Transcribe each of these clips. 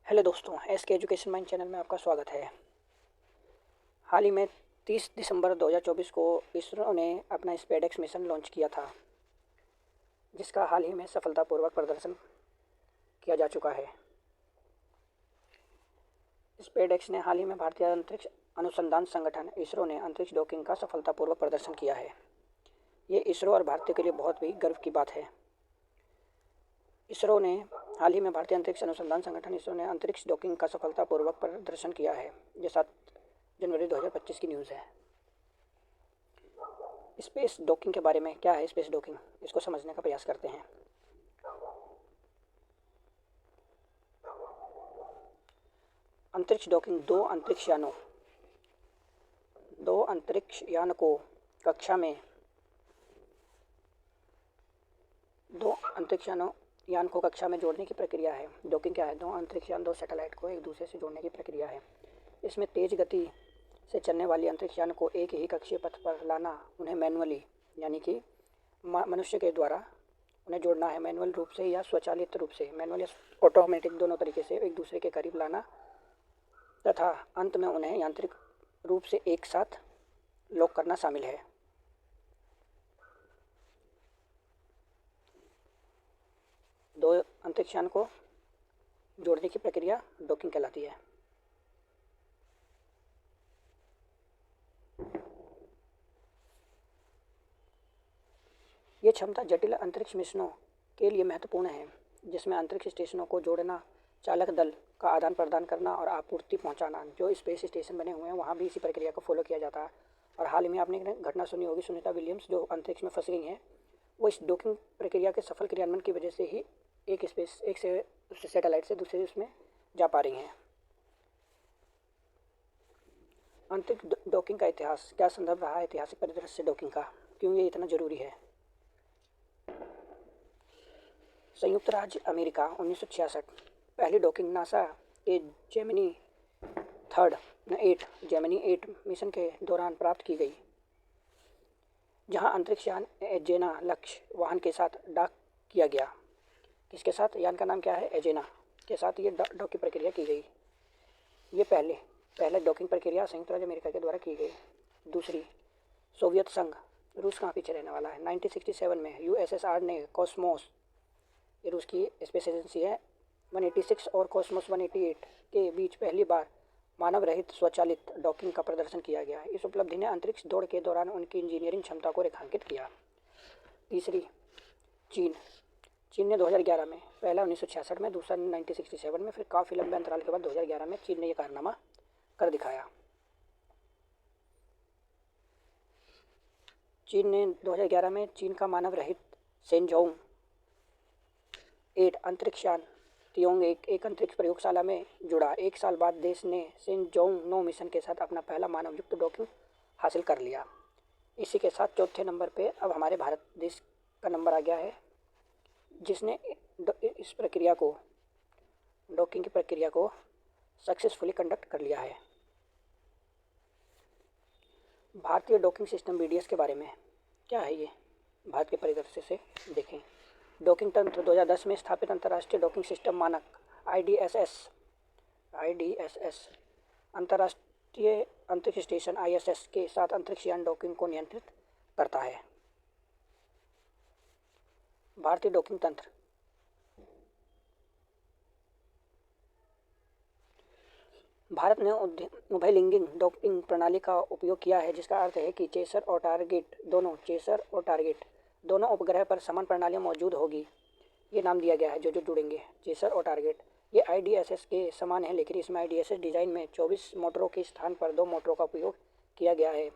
Hello दोस्तों, SK education mind channel में आपका स्वागत है। हाल ही में 30 दिसंबर 2024 को इसरो ने अपना स्पेसएक्स मिशन लॉन्च किया था, जिसका हाल ही में सफलतापूर्वक प्रदर्शन किया जा चुका है। स्पेसएक्स ने हाल ही में भारतीय अंतरिक्ष अनुसंधान संगठन इसरो ने अंतरिक्ष डॉकिंग का सफलतापूर्वक प्रदर्शन किया है। ये इसरो और भारतीय के लिए बहुत ही गर्व की बात है। इसरो ने हाल ही में भारतीय अंतरिक्ष अनुसंधान संगठन इसरो ने अंतरिक्ष डॉकिंग का सफलतापूर्वक प्रदर्शन किया है। ये 7 जनवरी 2025 की न्यूज़ है। स्पेस डॉकिंग के बारे में क्या है स्पेस डॉकिंग, इसको समझने का प्रयास करते हैं। अंतरिक्ष डॉकिंग दो अंतरिक्ष यान को कक्षा में जोड़ने की प्रक्रिया है। डॉकिंग क्या है? दो अंतरिक्ष यान, दो सैटेलाइट को एक दूसरे से जोड़ने की प्रक्रिया है। इसमें तेज गति से चलने वाली अंतरिक्ष यान को एक ही कक्षीय पथ पर लाना, उन्हें मैनुअली यानी कि मनुष्य के द्वारा उन्हें जोड़ना है, मैनुअल रूप से या स्वचालित रूप से, मैनुअल या ऑटोमेटिक दोनों तरीके से एक दूसरे के करीब लाना तथा अंत में उन्हें यांत्रिक रूप से एक साथ लॉक करना शामिल है। दो अंतरिक्ष यान को जोड़ने की प्रक्रिया डॉकिंग कहलाती है। ये क्षमता जटिल अंतरिक्ष मिशनों के लिए महत्वपूर्ण है, जिसमें अंतरिक्ष स्टेशनों को जोड़ना, चालक दल का आदान प्रदान करना और आपूर्ति पहुंचाना। जो स्पेस स्टेशन बने हुए हैं वहाँ भी इसी प्रक्रिया को फॉलो किया जाता है। और हाल ही में आपने घटना सुनी होगी, सुनीता विलियम्स जो अंतरिक्ष में फंस गई हैं, वो इस डॉकिंग प्रक्रिया के सफल क्रियान्वयन की वजह से ही एक सैटेलाइट से दूसरे उसमें जा पा रही हैं। अंतरिक्ष डॉकिंग का इतिहास क्या संदर्भ रहा है? ऐतिहासिक परिदृश्य से डॉकिंग का क्यों ये इतना जरूरी है? संयुक्त राज्य अमेरिका 1966 पहली डॉकिंग नासा के जेमिनी 8 मिशन के दौरान प्राप्त की गई, जहां अंतरिक्ष यान एजेना लक्ष्य वाहन के साथ डॉक किया गया। किसके साथ? यान का नाम क्या है? एजेना के साथ ये डॉक की प्रक्रिया की गई। ये पहले डॉकिंग प्रक्रिया संयुक्त राज्य अमेरिका के द्वारा की गई। दूसरी, सोवियत संघ, रूस कहाँ पीछे रहने वाला है। 1967 में यूएसएसआर ने कॉस्मोस, ये रूस की स्पेस एजेंसी है, 186 और कॉस्मोस 188 के बीच पहली बार मानव रहित स्वचालित डॉकिंग का प्रदर्शन किया गया। इस उपलब्धि ने अंतरिक्ष दौड़ के दौरान उनकी इंजीनियरिंग क्षमता को रेखांकित किया। तीसरी, चीन ने 2011 में, पहला 1966 में, दूसरा 1967 में, फिर काफ़ी लंबे अंतराल के बाद 2011 में चीन ने यह कारनामा कर दिखाया। चीन ने 2011 में चीन का मानव रहित सेंजोंग 8 अंतरिक्ष यान तियोंग एक अंतरिक्ष प्रयोगशाला में जुड़ा। 1 साल बाद देश ने सेंजोंग 9 मिशन के साथ अपना पहला मानव युक्त डॉकिंग हासिल कर लिया। इसी के साथ चौथे नंबर पे अब हमारे भारत देश का नंबर आ गया है, जिसने इस प्रक्रिया को, डॉकिंग की प्रक्रिया को सक्सेसफुली कंडक्ट कर लिया है। भारतीय डॉकिंग सिस्टम बीडीएस के बारे में क्या है ये, भारत के परिदृश्य से देखें। डॉकिंग तंत्र 2010 में स्थापित अंतर्राष्ट्रीय डॉकिंग सिस्टम मानक आईडीएसएस अंतर्राष्ट्रीय अंतरिक्ष स्टेशन आईएसएस के साथ अंतरिक्ष यान डॉकिंग को नियंत्रित करता है। भारतीय डॉकिंग तंत्र भारत ने उभयलिंगी डॉकिंग प्रणाली का उपयोग किया है, जिसका अर्थ है कि चेसर और टारगेट दोनों उपग्रह पर समान प्रणालियाँ मौजूद होगी। ये नाम दिया गया है जो जुड़ेंगे, चेसर और टारगेट। ये आईडीएसएस के समान है, लेकिन इसमें आईडीएसएस डिज़ाइन में 24 मोटरों के स्थान पर 2 मोटरों का उपयोग किया गया है।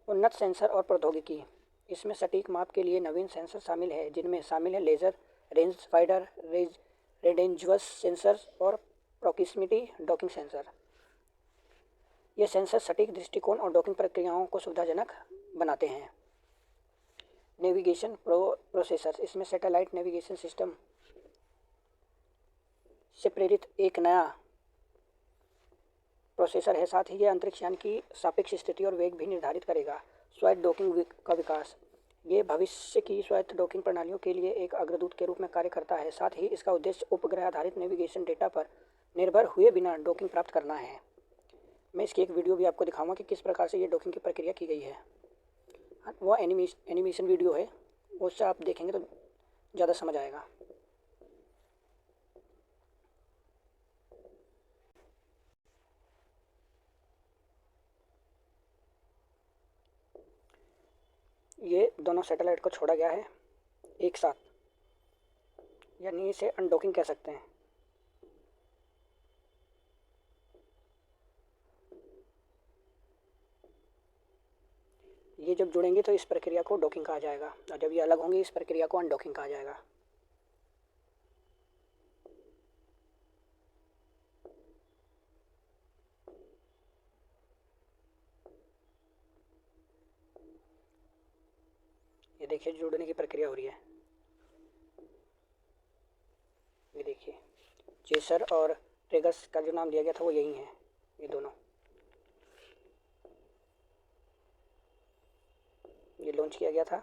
उन्नत सेंसर और प्रौद्योगिकी, इसमें सटीक माप के लिए नवीन सेंसर शामिल है, जिनमें शामिल है लेज़र रेंज फाइंडर, रेडेंजुअस सेंसर और प्रॉक्सिमिटी डॉकिंग सेंसर। ये सेंसर सटीक दृष्टिकोण और डॉकिंग प्रक्रियाओं को सुविधाजनक बनाते हैं। नेविगेशन प्रोसेसर, इसमें सैटेलाइट नेविगेशन सिस्टम से प्रेरित एक नया प्रोसेसर है। साथ ही यह अंतरिक्ष यान की सापेक्ष स्थिति और वेग भी निर्धारित करेगा। स्वायत्त डॉकिंग का विकास, ये भविष्य की स्वायत्त डॉकिंग प्रणालियों के लिए एक अग्रदूत के रूप में कार्य करता है। साथ ही इसका उद्देश्य उपग्रह आधारित नेविगेशन डेटा पर निर्भर हुए बिना डॉकिंग प्राप्त करना है। मैं इसकी एक वीडियो भी आपको दिखाऊंगा कि किस प्रकार से ये डॉकिंग की प्रक्रिया की गई है। वो एनिमेशन वीडियो है, उससे आप देखेंगे तो ज़्यादा समझ आएगा। ये दोनों सैटेलाइट को छोड़ा गया है एक साथ, यानी इसे अनडॉकिंग कह सकते हैं। ये जब जुड़ेंगे तो इस प्रक्रिया को डॉकिंग कहा जाएगा, और जब ये अलग होंगे इस प्रक्रिया को अनडॉकिंग कहा जाएगा। ये देखिए जुड़ने की प्रक्रिया हो रही है। ये देखिए चेसर और ट्रिगर्स का जो नाम लिया गया था वो यही है, ये दोनों। ये लॉन्च किया गया था